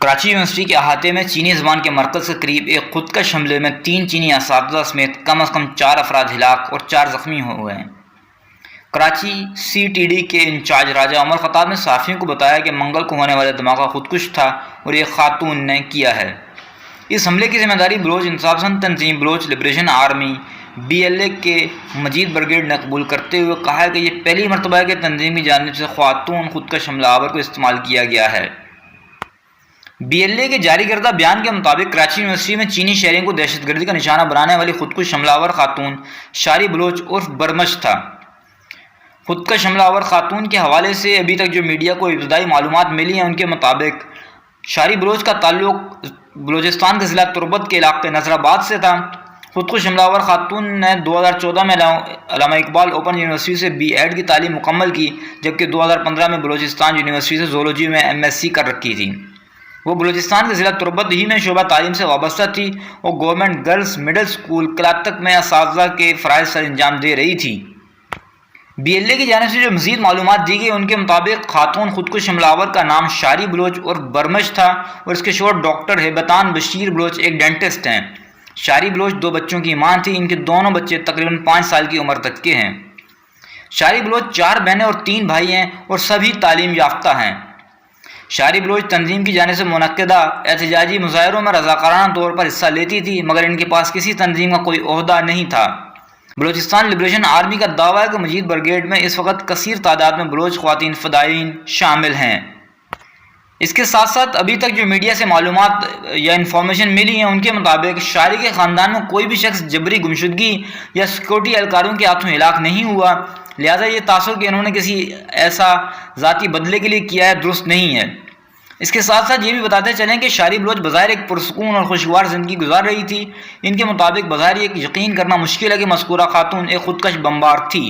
Karachi university کے احاطے میں چینی زبان کے مرکز کے قریب ایک خودکش حملے میں 3 چینی اساتذہ سمیت کم از کم 4 افراد ہلاک اور 4 زخمی ہوئے ہیں۔ کراچی سی ٹی ڈی کے انچارج راجہ عمر خطاب نے صحافیوں کو بتایا کہ منگل کو ہونے والا دھماکہ خودکش تھا اور ایک خاتون نے کیا ہے۔ اس حملے کی ذمہ داری بلوچ انصاف پسند تنظیم بلوچ لبریشن آرمی BLA کے مجید بریگیڈ نے قبول کرتے ہوئے کہا ہے کہ یہ پہلی مرتبہ ہے کہ تنظیم کی جانب سے خاتون خودکش حملہ آور کو استعمال کیا گیا ہے۔ BLA کے جاری کردہ بیان کے مطابق کراچی یونیورسٹی میں چینی شہریوں کو دہشت گردی کا نشانہ بنانے والی خودکش حملہ آور خاتون شاری بلوچ عرف برمش تھا۔ خودکش حملہ آور خاتون کے حوالے سے ابھی تک جو میڈیا کو ابتدائی معلومات ملی ہیں ان کے مطابق شاری بلوچ کا تعلق بلوچستان کے ضلع تربت کے علاقے نظر آباد سے تھا۔ خودکش حملہ آور خاتون نے 2014 میں علامہ اقبال اوپن یونیورسٹی سے B.Ed کی تعلیم مکمل کی، جبکہ 2015 میں بلوچستان یونیورسٹی سے زولوجی میں MSc کر رکھی تھی۔ وہ بلوچستان کے ضلع تربت ہی میں شعبہ تعلیم سے وابستہ تھی اور گورنمنٹ گرلز مڈل اسکول کلاتک میں اساتذہ کے فرائض سر انجام دے رہی تھی۔ BLA کی جانب سے جو مزید معلومات دی گئی ان کے مطابق خاتون خودکش حملہ آور کا نام شاری بلوچ اور برمش تھا اور اس کے شوہر ڈاکٹر ہیبتان بشیر بلوچ ایک ڈینٹسٹ ہیں۔ شاری بلوچ 2 بچوں کی ماں تھی، ان کے دونوں بچے تقریباً 5 سال کی عمر تک کے ہیں۔ شاری بلوچ 4 بہنیں اور 3 بھائی ہیں اور سبھی تعلیم یافتہ ہیں۔ شاری بلوچ تنظیم کی جانب سے منعقدہ احتجاجی مظاہروں میں رضاکارانہ طور پر حصہ لیتی تھی، مگر ان کے پاس کسی تنظیم کا کوئی عہدہ نہیں تھا۔ بلوچستان لبریشن آرمی کا دعویٰ ہے کہ مجید بریگیڈ میں اس وقت کثیر تعداد میں بلوچ خواتین فدائین شامل ہیں۔ اس کے ساتھ ساتھ ابھی تک جو میڈیا سے معلومات یا انفارمیشن ملی ہیں ان کے مطابق شاری کے خاندان میں کوئی بھی شخص جبری گمشدگی یا سیکورٹی اہلکاروں کے ہاتھوں ہلاک نہیں ہوا، لہذا یہ تاثر کہ انہوں نے کسی ایسا ذاتی بدلے کے لیے کیا ہے درست نہیں ہے۔ اس کے ساتھ ساتھ یہ بھی بتاتے چلیں کہ شاری بلوچ بظاہر ایک پرسکون اور خوشگوار زندگی گزار رہی تھی۔ ان کے مطابق بظاہر یہ یقین کرنا مشکل ہے کہ مذکورہ خاتون ایک خودکش بمبار تھی۔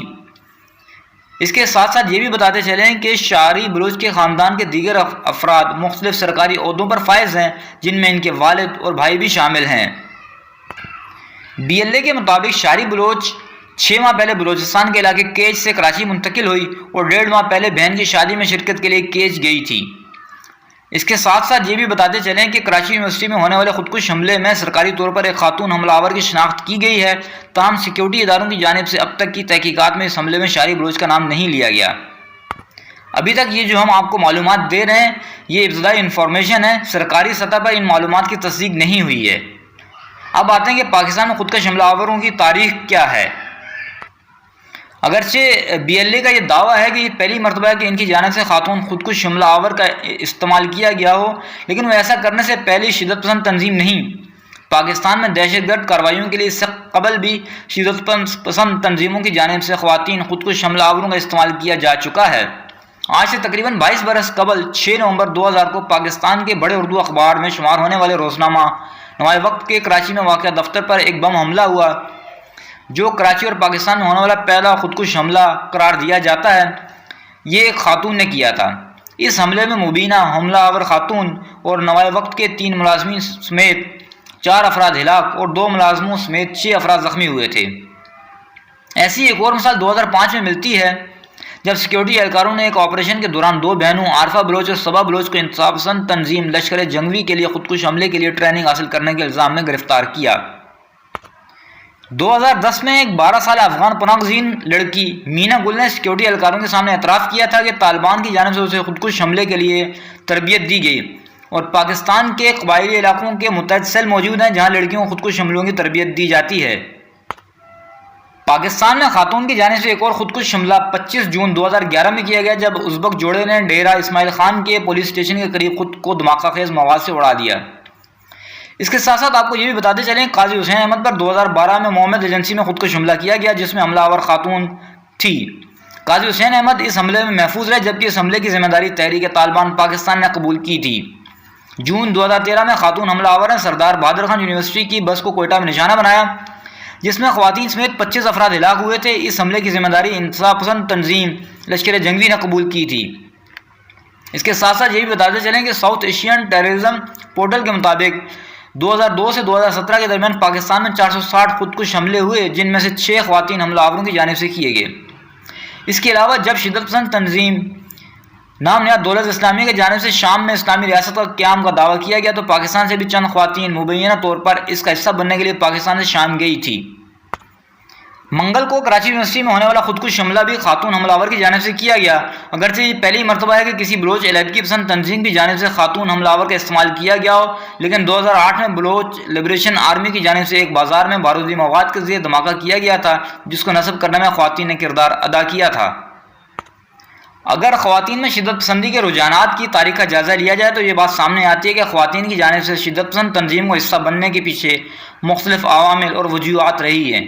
اس کے ساتھ ساتھ یہ بھی بتاتے چلیں کہ شاری بلوچ کے خاندان کے دیگر افراد مختلف سرکاری عہدوں پر فائز ہیں، جن میں ان کے والد اور بھائی بھی شامل ہیں۔ BLA کے مطابق شاری بلوچ 6 ماہ پہلے بلوچستان کے علاقے کیچ سے کراچی منتقل ہوئی اور 1.5 ماہ پہلے بہن کی شادی میں شرکت کے لیے کیچ گئی تھی۔ اس کے ساتھ ساتھ یہ بھی بتاتے چلیں کہ کراچی یونیورسٹی میں ہونے والے خودکش حملے میں سرکاری طور پر ایک خاتون حملہ آور کی شناخت کی گئی ہے، تاہم سیکیورٹی اداروں کی جانب سے اب تک کی تحقیقات میں اس حملے میں شاری بلوچ کا نام نہیں لیا گیا۔ ابھی تک یہ جو ہم آپ کو معلومات دے رہے ہیں یہ ابتدائی انفارمیشن ہے، سرکاری سطح پر ان معلومات کی تصدیق نہیں ہوئی ہے۔ اب آتے ہیں کہ پاکستان میں خودکش حملہ آوروں کی تاریخ کیا ہے۔ اگرچہ BLA کا یہ دعویٰ ہے کہ یہ پہلی مرتبہ ہے کہ ان کی جانب سے خاتون خودکش حملہ آور کا استعمال کیا گیا ہو، لیکن وہ ایسا کرنے سے پہلی شدت پسند تنظیم نہیں۔ پاکستان میں دہشت گرد کارروائیوں کے لیے اس سے قبل بھی شدت پسند تنظیموں کی جانب سے خواتین خودکش حملہ آوروں کا استعمال کیا جا چکا ہے۔ آج سے تقریباً 22 برس قبل 6 نومبر 2000 کو پاکستان کے بڑے اردو اخبار میں شمار ہونے والے روزنامہ نوائے وقت کے کراچی میں واقع دفتر پر ایک بم حملہ ہوا، جو کراچی اور پاکستان میں ہونے والا پہلا خودکش حملہ قرار دیا جاتا ہے۔ یہ ایک خاتون نے کیا تھا۔ اس حملے میں مبینہ حملہ آور خاتون اور نوائے وقت کے 3 ملازمین سمیت 4 افراد ہلاک اور 2 ملازموں سمیت 6 افراد زخمی ہوئے تھے۔ ایسی ایک اور مثال 2005 میں ملتی ہے جب سیکیورٹی اہلکاروں نے ایک آپریشن کے دوران 2 بہنوں عارفہ بلوچ اور صبا بلوچ کو انصاف پسند تنظیم لشکر جنگوی کے لیے خودکش حملے کے لیے ٹریننگ حاصل کرنے کے الزام میں گرفتار کیا۔ 2010 میں ایک 12 سالہ افغان پناہ گزین لڑکی مینا گل نے سیکیورٹی اہلکاروں کے سامنے اعتراف کیا تھا کہ طالبان کی جانب سے اسے خودکش حملے کے لیے تربیت دی گئی اور پاکستان کے قبائلی علاقوں کے متعدد سیل موجود ہیں جہاں لڑکیوں کو خودکش حملوں کی تربیت دی جاتی ہے۔ پاکستان میں خاتون کی جانب سے ایک اور خودکش حملہ 25 جون 2011 میں کیا گیا جب ازبک جوڑے نے ڈیرہ اسماعیل خان کے پولیس اسٹیشن کے قریب خود کو دھماکہ خیز مواد سے اڑا دیا۔ اس کے ساتھ ساتھ آپ کو یہ بھی بتاتے چلیں قاضی حسین احمد پر 2012 میں محمد ایجنسی میں خودکش حملہ کیا گیا جس میں حملہ آور خاتون تھی۔ قاضی حسین احمد اس حملے میں محفوظ رہے جبکہ اس حملے کی ذمہ داری تحریک طالبان پاکستان نے قبول کی تھی۔ جون 2013 میں خاتون حملہ آور نے سردار بہادر خان یونیورسٹی کی بس کو کوئٹہ میں نشانہ بنایا جس میں خواتین سمیت 25 افراد ہلاک ہوئے تھے۔ اس حملے کی ذمہ داری انصاف پسند تنظیم لشکر جنگوی نے قبول کی تھی۔ اس کے ساتھ ساتھ یہ بھی بتاتے چلیں کہ ساؤتھ ایشین ٹیررزم پورٹل کے مطابق 2002 سے 2017 کے درمیان پاکستان میں 460 خودکش حملے ہوئے جن میں سے 6 خواتین حملہ آوروں کی جانب سے کیے گئے۔ اس کے علاوہ جب شدت پسند تنظیم نام نہاد دولت اسلامیہ کی جانب سے شام میں اسلامی ریاست کا قیام کا دعویٰ کیا گیا تو پاکستان سے بھی چند خواتین مبینہ طور پر اس کا حصہ بننے کے لیے پاکستان سے شام گئی تھی۔ منگل کو کراچی یونیورسٹی میں ہونے والا خودکش حملہ بھی خاتون حملہ آور کی جانب سے کیا گیا۔ اگرچہ یہ پہلی مرتبہ ہے کہ کسی بلوچ علیحدگی پسند تنظیم کی جانب سے خاتون حملہ آور کا استعمال کیا گیا ہو، لیکن 2008 میں بلوچ لبریشن آرمی کی جانب سے ایک بازار میں بارودی مواد کے ذریعے دھماکہ کیا گیا تھا جس کو نصب کرنے میں خواتین نے کردار ادا کیا تھا۔ اگر خواتین میں شدت پسندی کے رجحانات کی تاریخ کا جائزہ لیا جائے تو یہ بات سامنے آتی ہے کہ خواتین کی جانب سے شدت پسند تنظیم کو حصہ بننے کے پیچھے مختلف عوامل اور وجوہات رہی ہیں۔